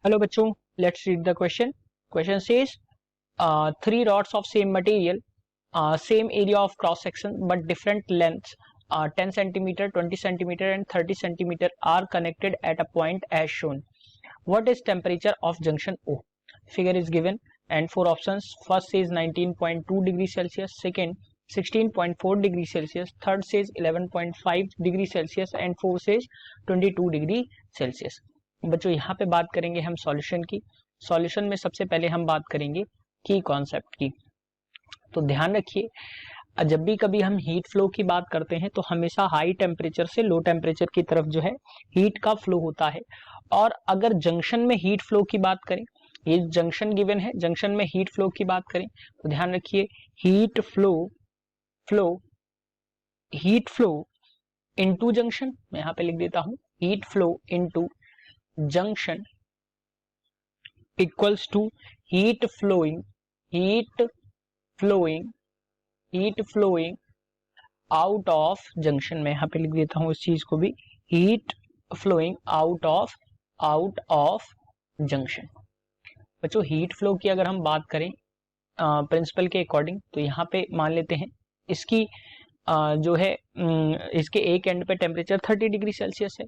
Hello बच्चों, let's read the question. Question says, three rods of same material, same area of cross section but different lengths, 10 centimeter, 20 centimeter and 30 centimeter are connected at a point as shown. What is temperature of junction O? Figure is given and four options. First says 19.2 degree Celsius, second 16.4 degree Celsius, third says 11.5 degree Celsius and fourth says 22 degree Celsius. बच्चों यहाँ पे बात करेंगे हम solution की. Solution में सबसे पहले हम बात करेंगे की कॉन्सेप्ट की. तो ध्यान रखिए, जब भी कभी हम हीट फ्लो की बात करते हैं तो हमेशा हाई टेम्परेचर से लो टेम्परेचर की तरफ जो है हीट का फ्लो होता है. और अगर जंक्शन में हीट फ्लो की बात करें, ये जंक्शन गिवन है, जंक्शन में हीट फ्लो की बात करें तो ध्यान रखिए हीट फ्लो इनटू जंक्शन, मैं यहाँ पे लिख देता हूं heat flow into junction equals to heat flowing out of junction. मैं यहाँ पे लिख देता हूं इस चीज को भी, heat flowing out of junction. बच्चों हीट फ्लो की अगर हम बात करें प्रिंसिपल के अकॉर्डिंग तो यहाँ पे मान लेते हैं इसकी जो है इसके एक एंड पे टेम्परेचर 30 डिग्री सेल्सियस है.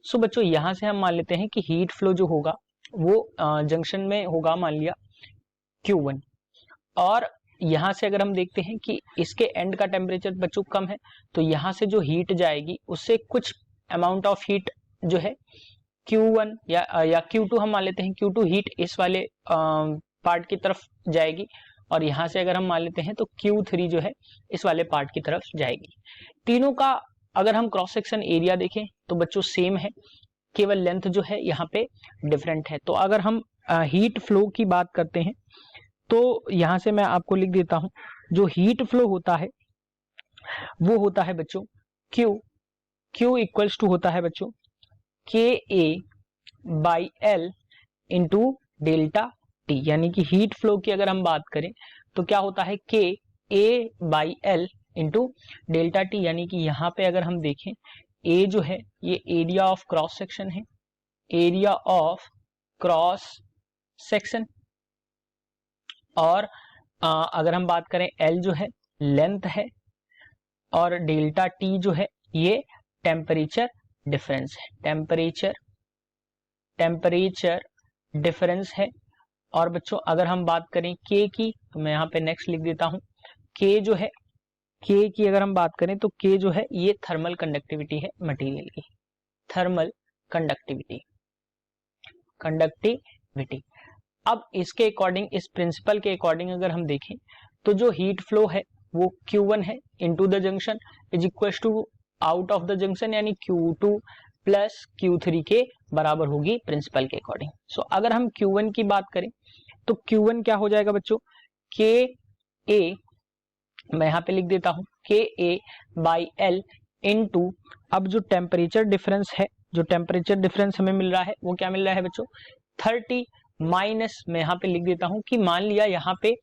सो बच्चों यहाँ से हम मान लेते हैं कि हीट फ्लो जो होगा वो जंक्शन में होगा मान लिया Q1. और यहाँ से अगर हम देखते हैं कि इसके एंड का टेम्परेचर बच्चों कम है तो यहाँ से जो हीट जाएगी उससे कुछ अमाउंट ऑफ हीट जो है Q1 या Q2 हम मान लेते हैं, Q2 हीट इस वाले पार्ट की तरफ जाएगी और यहाँ से अगर हम मान लेते हैं तो Q3 जो है इस वाले पार्ट की तरफ जाएगी. तीनों का अगर हम क्रॉस सेक्शन एरिया देखें तो बच्चों सेम है, केवल लेंथ जो है यहाँ पे डिफरेंट है. तो अगर हम हीट फ्लो की बात करते हैं तो यहाँ से मैं आपको लिख देता हूं जो हीट फ्लो होता है वो होता है बच्चों Q इक्वल्स टू होता है बच्चों KA by L into delta T. यानी कि हीट फ्लो की अगर हम बात करें तो क्या होता है KA by L into delta T. यानी कि यहाँ पे अगर हम देखें A जो है ये एरिया ऑफ क्रॉस सेक्शन है, एरिया ऑफ क्रॉस सेक्शन. और अगर हम बात करें L जो है लेंथ है और डेल्टा T जो है ये टेम्परेचर डिफरेंस है, टेम्परेचर डिफरेंस है. और बच्चों अगर हम बात करें K की तो मैं यहाँ पे नेक्स्ट लिख देता हूं K जो है, K की अगर हम बात करें तो K जो है ये थर्मल कंडक्टिविटी है मटेरियल की, थर्मल कंडक्टिविटी. अब इसके अकॉर्डिंग, इस प्रिंसिपल के अकॉर्डिंग अगर हम देखें तो जो हीट फ्लो है वो Q1 है into the junction is equal to out of the junction यानी Q2 प्लस Q3 के बराबर होगी प्रिंसिपल के अकॉर्डिंग. सो अगर हम Q1 की बात करें तो Q1 क्या हो जाएगा बच्चों KA, मैं यहाँ पे लिख देता हूं KA बाई L इनटू, अब जो टेम्परेचर डिफरेंस है, जो टेम्परेचर डिफरेंस हमें मिल रहा है वो क्या मिल रहा है बच्चों 30 माइनस, मैं यहाँ पे लिख देता हूं कि मान लिया यहाँ पे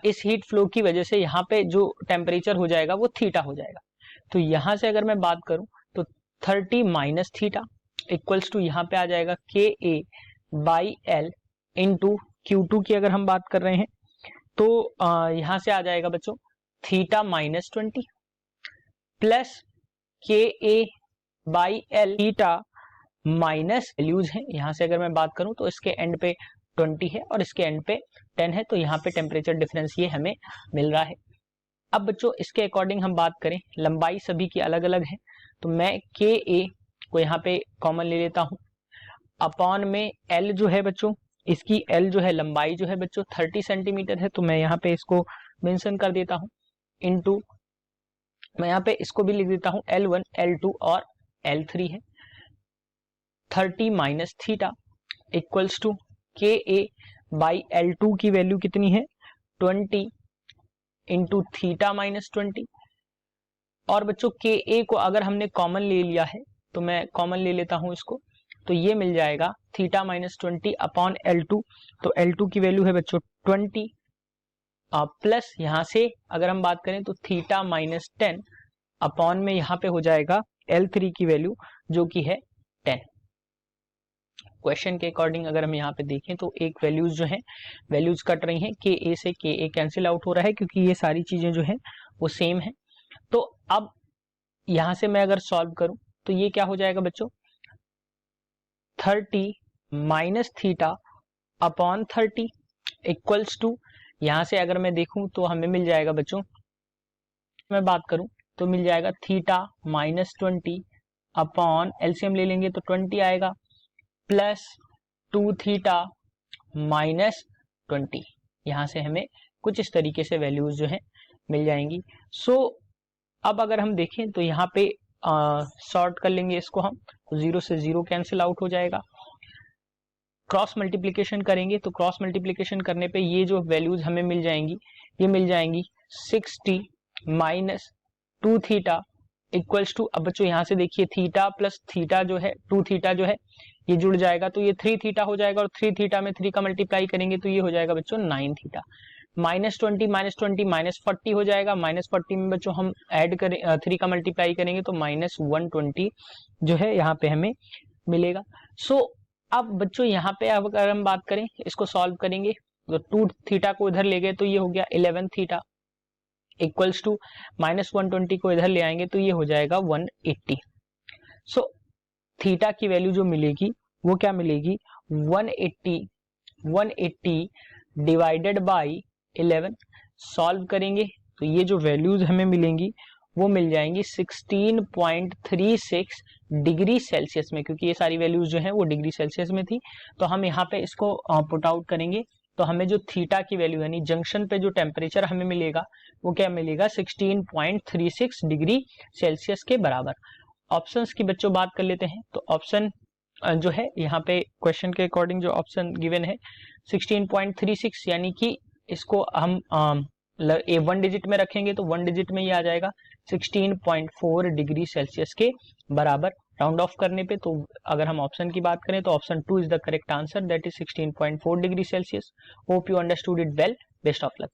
इस हीट फ्लो की वजह से यहाँ पे जो टेम्परेचर हो जाएगा वो थीटा हो जाएगा. तो यहाँ से अगर मैं बात करूं तो 30 माइनस थीटा इक्वल्स टू यहाँ पे आ जाएगा KA by L into Q2 की अगर हम बात कर रहे हैं तो यहाँ से आ जाएगा बच्चों theta minus 20 plus KA by L theta minus values है. यहाँ से अगर मैं बात करूं तो इसके एंड पे 20 है और इसके एंड पे 10 है, तो यहाँ पे टेम्परेचर डिफरेंस ये हमें मिल रहा है. अब बच्चों इसके अकॉर्डिंग हम बात करें, लंबाई सभी की अलग अलग है तो मैं KA को यहाँ पे कॉमन ले लेता हूं अपॉन में L जो है बच्चों, इसकी L जो है लंबाई जो है बच्चों 30 सेंटीमीटर है तो मैं यहाँ पे इसको मेंशन कर देता हूं इनटू, मैं यहाँ पे इसको भी लिख देता हूं L1, L2 और L3 है. 30 minus theta equals to KA by L2 की वैल्यू कितनी है 20 इंटू थीटा माइनस 20. और बच्चों KA को अगर हमने कॉमन ले लिया है तो मैं कॉमन ले लेता हूं इसको, तो ये मिल जाएगा थीटा माइनस 20 अपॉन L2. तो L2 की वैल्यू है बच्चों 20 प्लस यहाँ से अगर हम बात करें तो थीटा माइनस 10 अपॉन में यहाँ पे हो जाएगा L3 की वैल्यू जो कि है 10. क्वेश्चन के अकॉर्डिंग अगर हम यहाँ पे देखें तो एक वैल्यूज जो है वैल्यूज कट रही हैं, के ए से के ए कैंसिल आउट हो रहा है क्योंकि ये सारी चीजें जो है वो सेम है। तो अब यहां से मैं अगर सॉल्व करूं तो ये क्या हो जाएगा बच्चों, 30 minus theta upon 30 equals to, यहां से अगर मैं देखूं तो हमें मिल जाएगा बच्चों, मैं बात करूं तो मिल जाएगा थीटा माइनस 20 अपॉन एलसीएम ले लेंगे तो 20 आएगा, प्लस 2 थीटा माइनस 20। यहां से हमें कुछ इस तरीके से वैल्यूज जो है मिल जाएंगी। सो अब अगर हम देखें तो यहाँ पे सॉर्ट कर लेंगे इसको हम, तो 0 से 0 कैंसिल आउट हो जाएगा। क्रॉस मल्टीप्लिकेशन करेंगे तो क्रॉस मल्टीप्लिकेशन करने पे ये जो वैल्यूज हमें मिल जाएंगी, ये मिल जाएंगी 60 माइनस 2 थीटा इक्वल्स टू, अब बच्चों यहाँ से देखिए थीटा प्लस थीटा जो है 2 थीटा जो है ये जुड़ जाएगा तो ये 3 थीटा हो जाएगा, और 3 थीटा में 3 का मल्टीप्लाई करेंगे तो ये हो जाएगा बच्चों 9 थीटा। माइनस 20 माइनस 40 हो जाएगा, माइनस 40 में बच्चों हम ऐड करें 3 का मल्टीप्लाई करेंगे तो माइनस 120 जो है यहाँ पे हमें मिलेगा। सो अब बच्चों यहाँ पे अब अगर हम बात करें इसको सॉल्व करेंगे तो 2 थीटा को इधर ले गए तो ये हो गया 11 थीटा इक्वल्स टू माइनस 120 को इधर ले आएंगे तो ये हो जाएगा 180। सो थीटा की वैल्यू जो मिलेगी वो क्या मिलेगी, 180 डिवाइडेड बाई 11। सॉल्व करेंगे तो ये जो वैल्यूज हमें मिलेंगी वो मिल जाएंगी 16.36 डिग्री सेल्सियस में, क्योंकि ये सारी वैल्यूज जो है वो डिग्री सेल्सियस में थी। तो हम यहाँ पे इसको पुट आउट करेंगे तो हमें जो थीटा की वैल्यू यानी जंक्शन पे जो टेम्परेचर हमें मिलेगा वो क्या मिलेगा, 16.36 डिग्री सेल्सियस के बराबर। ऑप्शंस की बच्चों बात कर लेते हैं तो ऑप्शन जो है यहाँ पे क्वेश्चन के अकॉर्डिंग जो ऑप्शन गिवन है 16.36, यानी कि इसको हम 1 डिजिट में रखेंगे तो 1 डिजिट में ये आ जाएगा 16.4 डिग्री सेल्सियस के बराबर राउंड ऑफ करने पे। तो अगर हम ऑप्शन की बात करें तो option 2 is the correct answer, that is 16.4 degree Celsius. Hope you understood it well, best of luck.